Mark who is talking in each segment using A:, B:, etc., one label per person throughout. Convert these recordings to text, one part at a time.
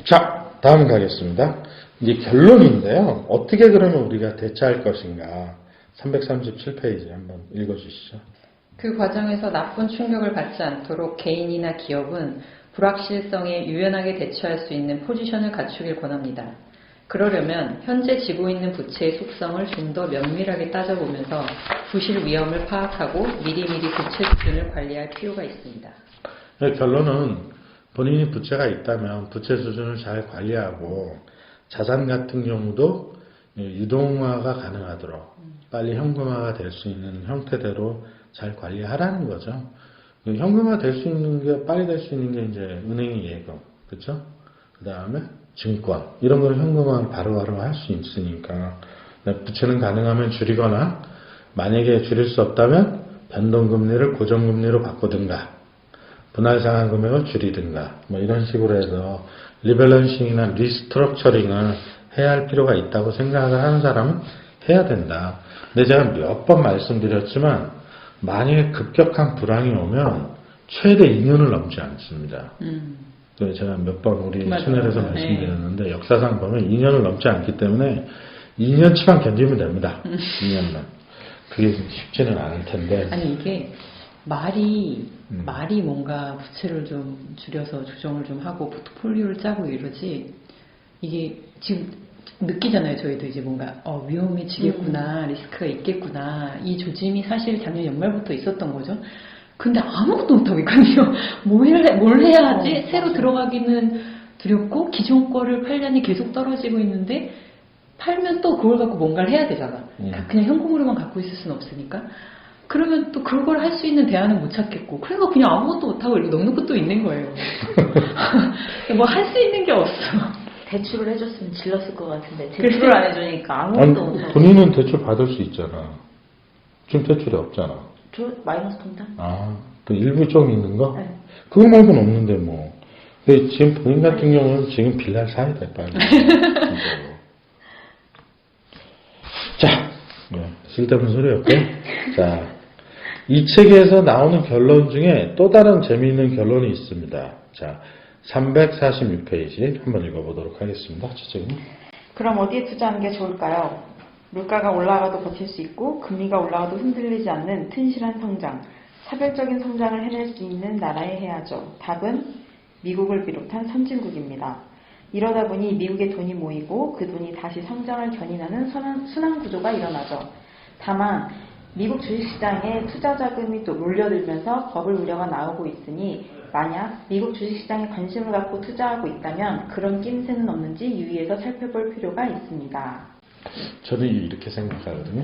A: 자, 다음 가겠습니다. 이제 결론인데요. 어떻게 그러면 우리가 대처할 것인가. 337페이지 한번 읽어주시죠.
B: 그 과정에서 나쁜 충격을 받지 않도록 개인이나 기업은 불확실성에 유연하게 대처할 수 있는 포지션을 갖추길 권합니다. 그러려면 현재 지고 있는 부채의 속성을 좀 더 면밀하게 따져보면서 부실 위험을 파악하고 미리미리 부채 수준을 관리할 필요가 있습니다.
A: 결론은 본인이 부채가 있다면 부채 수준을 잘 관리하고 자산 같은 경우도 유동화가 가능하도록 빨리 현금화가 될 수 있는 형태대로 잘 관리하라는 거죠. 현금화 될 수 있는 게 빨리 될 수 있는 게 이제 은행의 예금, 그렇죠? 그 다음에 증권 이런 걸 현금화 바로바로 할 수 있으니까 부채는 가능하면 줄이거나 만약에 줄일 수 없다면 변동금리를 고정금리로 바꾸든가 분할 상환 금액을 줄이든가 뭐 이런 식으로 해서 리밸런싱이나 리스트럭처링을 해야 할 필요가 있다고 생각을 하는 사람은 해야 된다. 근데 제가 몇 번 말씀드렸지만 만약에 급격한 불황이 오면 최대 2년을 넘지 않습니다. 제가 몇 번 우리 채널에서 말씀드렸는데 네. 역사상 보면 2년을 넘지 않기 때문에 2년치만 견디면 됩니다. 2년만. 그게 쉽지는 않을 텐데.
B: 아니 이게 말이 뭔가 부채를 좀 줄여서 조정을 좀 하고 포트폴리오를 짜고 이러지 이게 지금 느끼잖아요. 저희도 이제 뭔가 위험해지겠구나 리스크가 있겠구나 이 조짐이 사실 작년 연말부터 있었던 거죠. 근데 아무것도 못하고 있거든요. 뭘 해야 하지? 새로 들어가기는 두렵고 기존 거를 팔려니 계속 떨어지고 있는데 팔면 또 그걸 갖고 뭔가를 해야 되잖아. 그냥 현금으로만 갖고 있을 수는 없으니까. 그러면 또 그걸 할 수 있는 대안은 못 찾겠고 그래서 그냥 아무것도 못하고 이렇게 넉넉히 것도 있는 거예요. 뭐 할 수 있는 게 없어.
C: 대출을 해줬으면 질렀을 것 같은데 대출을 안 해주니까 아무것도 못하고.
A: 본인은 대출 받을 수 있잖아. 지금 대출이 없잖아.
C: 저 마이너스 통장?
A: 또 일부 좀 있는 거?
C: 네.
A: 그거 말고는 없는데 뭐. 근데 지금 본인 같은 경우는 지금 빌라를 사야 돼 빨리. 자, 쓸데없는 소리였고. 자, 이 책에서 나오는 결론 중에 또 다른 재미있는 결론이 있습니다. 자, 346페이지 한번 읽어보도록 하겠습니다. 저쪽은.
D: 그럼 어디에 투자하는 게 좋을까요? 물가가 올라가도 버틸 수 있고 금리가 올라가도 흔들리지 않는 튼실한 성장, 차별적인 성장을 해낼 수 있는 나라에 해야죠. 답은 미국을 비롯한 선진국입니다. 이러다 보니 미국에 돈이 모이고 그 돈이 다시 성장을 견인하는 순환 구조가 일어나죠. 다만 미국 주식시장에 투자 자금이 또 몰려들면서 버블 우려가 나오고 있으니 만약 미국 주식시장에 관심을 갖고 투자하고 있다면 그런 낌새는 없는지 유의해서 살펴볼 필요가 있습니다.
A: 저는 이렇게 생각하거든요.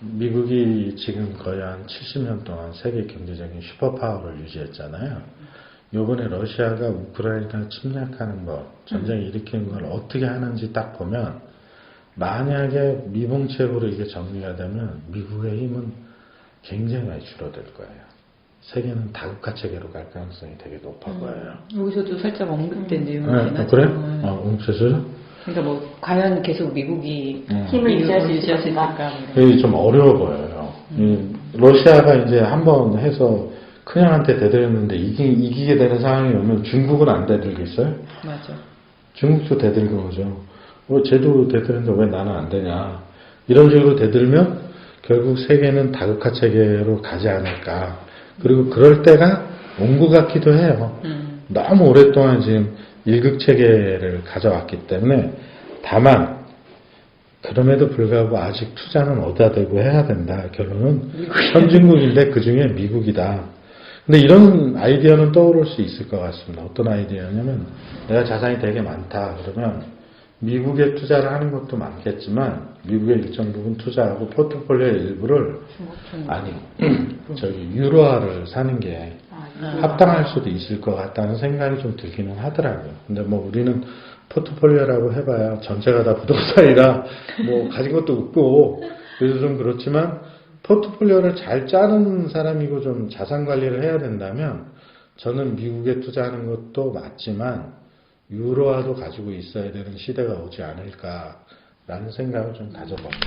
A: 미국이 지금 거의 한 70년 동안 세계 경제적인 슈퍼파워를 유지했잖아요. 요번에 러시아가 우크라이나 침략하는 것, 전쟁 일으키는 걸 어떻게 하는지 딱 보면 만약에 미봉책으로 이게 정리가 되면 미국의 힘은 굉장히 많이 줄어들 거예요. 세계는 다국가 체계로 갈 가능성이 되게 높아 보여요.
B: 여기서도 살짝 언급된 내용이긴 하죠.
A: 그래? 언급했어요?
B: 그러니까 뭐 과연 계속 미국이
D: 힘을 유지할 수
B: 있을까?
A: 이게 좀 어려워 보여요. 러시아가 이제 한번 해서 큰형한테 대들였는데 이기게 되는 상황이 오면 중국은 안 대들겠어요?
B: 맞아.
A: 중국도 대들는 거죠. 쟤도 대드는데 왜 나는 안 되냐. 이런 식으로 대들면 결국 세계는 다국가 체계로 가지 않을까. 그리고 그럴 때가 온 것 같기도 해요. 너무 오랫동안 지금 일극 체계를 가져왔기 때문에 다만 그럼에도 불구하고 아직 투자는 어디다 대고 해야 된다. 결론은 선진국인데 그 중에 미국이다. 근데 이런 아이디어는 떠오를 수 있을 것 같습니다. 어떤 아이디어냐면 내가 자산이 되게 많다. 그러면 미국에 투자를 하는 것도 많겠지만 미국의 일정 부분 투자하고 포트폴리오의 일부를 저기 유로화를 사는 게 합당할 수도 있을 것 같다는 생각이 좀 들기는 하더라고요. 근데 뭐 우리는 포트폴리오라고 해봐야 전체가 다 부동산이라 뭐 가진 것도 없고 그래서 좀 그렇지만 포트폴리오를 잘 짜는 사람이고 좀 자산 관리를 해야 된다면 저는 미국에 투자하는 것도 맞지만 유로화도 가지고 있어야 되는 시대가 오지 않을까라는 생각을 좀 가져봅니다.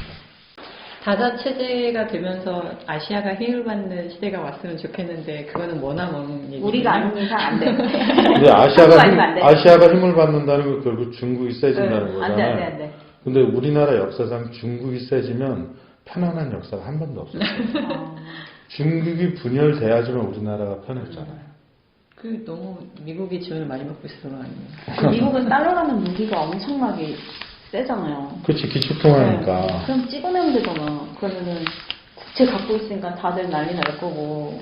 B: 다자 체제가 되면서 아시아가 힘을 받는 시대가 왔으면 좋겠는데 그거는 머나먼 얘기.
C: 우리가 아닌 이상 안 돼.
A: 근데
C: 한국 아니면 안 돼.
A: 아시아가 힘을 받는다는 건 결국 중국이 세진다는
C: 안 돼,
A: 거잖아요.
C: 안 돼, 안 돼.
A: 근데 우리나라 역사상 중국이 세지면 편안한 역사가 한 번도 없었어요. 중국이 분열돼야지만 우리나라가 편했잖아요.
B: 그 너무 미국이 지원을 많이 받고 있어서 그런 거 아니에요?
C: 그 미국은 달러라는 무기가 엄청나게 세잖아요.
A: 그렇지, 기축통화니까.
C: 네. 그럼 찍어내면 되잖아. 그러면은 국채 갖고 있으니까 다들 난리 날 거고.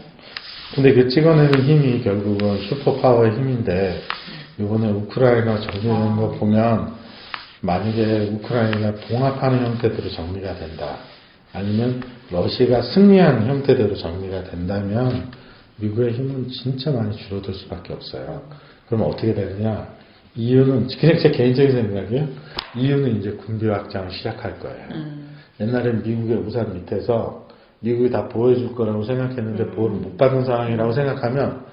A: 근데 그 찍어내는 힘이 결국은 슈퍼파워의 힘인데, 이번에 우크라이나 정리되는 거 보면, 만약에 우크라이나가 봉합하는 형태대로 정리가 된다. 아니면 러시아가 승리한 형태대로 정리가 된다면, 미국의 힘은 진짜 많이 줄어들 수밖에 없어요. 그럼 어떻게 되느냐? 이유는, 그냥 제 개인적인 생각이에요. 이유는 이제 군비 확장을 시작할 거예요. 옛날엔 미국의 우산 밑에서 미국이 다 보호해줄 거라고 생각했는데 보호를 못 받는 상황이라고 생각하면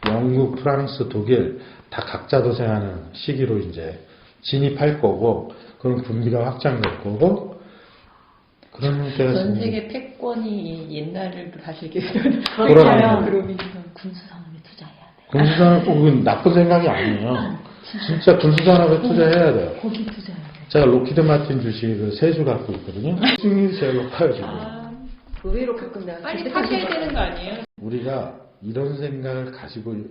A: 영국, 프랑스, 독일 다 각자 도생하는 시기로 이제 진입할 거고, 그럼 군비가 확장될 거고, 그런 형태가
B: 전
A: 생기는
B: 세계 패권이 옛날을 다시 이렇게
C: 그렇다면
B: 그러면
C: 군수산업에 투자해야 돼.
A: 군수산업 그건 나쁜 생각이 아니에요. 진짜 군수산업에 투자해야 돼요.
C: 거기 투자해야 돼.
A: 제가 로키드 마틴 주식을 3주 갖고 있거든요. 수익률이 제일 높아요, 지금.
C: 의외로 가끔 내가
B: 빨리 파셔야 되는 거 아니에요?
A: 우리가 이런 생각을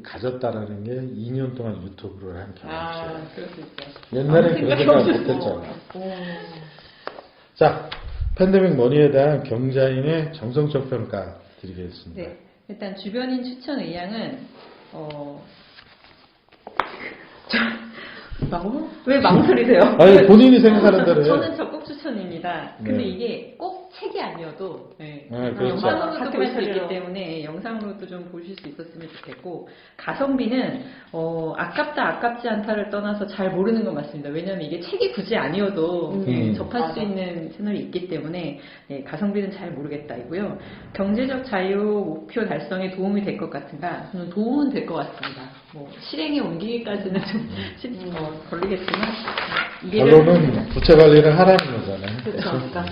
A: 가졌다라는 게 2년 동안 유튜브를 한 경험이 있어요.
B: 그럴 수 있죠.
A: 옛날에 그런 생각 못했잖아요. 자, 팬데믹 머니에 대한 경자인의 정성적 평가 드리겠습니다.
B: 네. 일단 주변인 추천 의향은
C: 왜 망설이세요?
A: 아니, 본인이 생각하는 대로 해요.
B: 저는 적극 추천입니다. 근데
A: 네.
B: 이게 꼭 책이 아니어도
A: 그렇죠.
B: 영상으로도 볼 수 있기
C: 소리로.
B: 때문에 영상으로도 좀 보실 수 있었으면 좋겠고, 가성비는 아깝지 않다를 떠나서 잘 모르는 건 맞습니다. 왜냐하면 이게 책이 굳이 아니어도 접할
C: 맞아.
B: 수 있는 채널이 있기 때문에 가성비는 잘 모르겠다이고요. 경제적 자유 목표 달성에 도움이 될 것 같은가? 저는 도움은 될 것 같습니다. 뭐 실행에 옮기기까지는 좀 걸리겠지만
A: 결론은 부채 관리를 하라는 거잖아요.
C: 그렇죠. 그러니까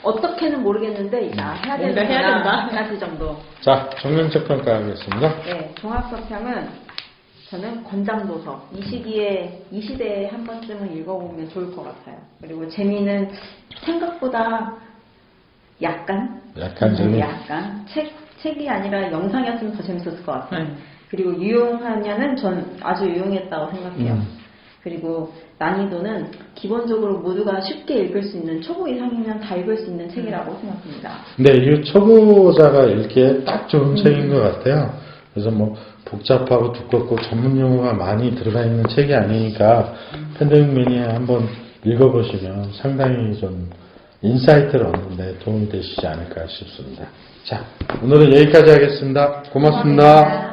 C: 어떻게는 모르겠는데 해야
B: 뭔가 해야 된다.
C: 까지 정도.
A: 자, 정면적 평가하겠습니다.
C: 네, 종합서평은 저는 권장도서. 이 시대에 한 번쯤은 읽어보면 좋을 것 같아요. 그리고 재미는 생각보다 약간
A: 재미.
C: 약간 책이 아니라 영상이었으면 더 재밌었을 것 같아요. 그리고 유용하냐는 전 아주 유용했다고 생각해요. 그리고 난이도는 기본적으로 모두가 쉽게 읽을 수 있는 초보 이상이면 다 읽을 수 있는 책이라고 생각합니다.
A: 네, 이 초보자가 읽기에 딱 좋은 책인 것 같아요. 그래서 뭐 복잡하고 두껍고 전문 용어가 많이 들어가 있는 책이 아니니까 팬데믹 매니아 한번 읽어보시면 상당히 좀 인사이트를 얻는데 도움이 되시지 않을까 싶습니다. 자, 오늘은 여기까지 하겠습니다. 고맙습니다.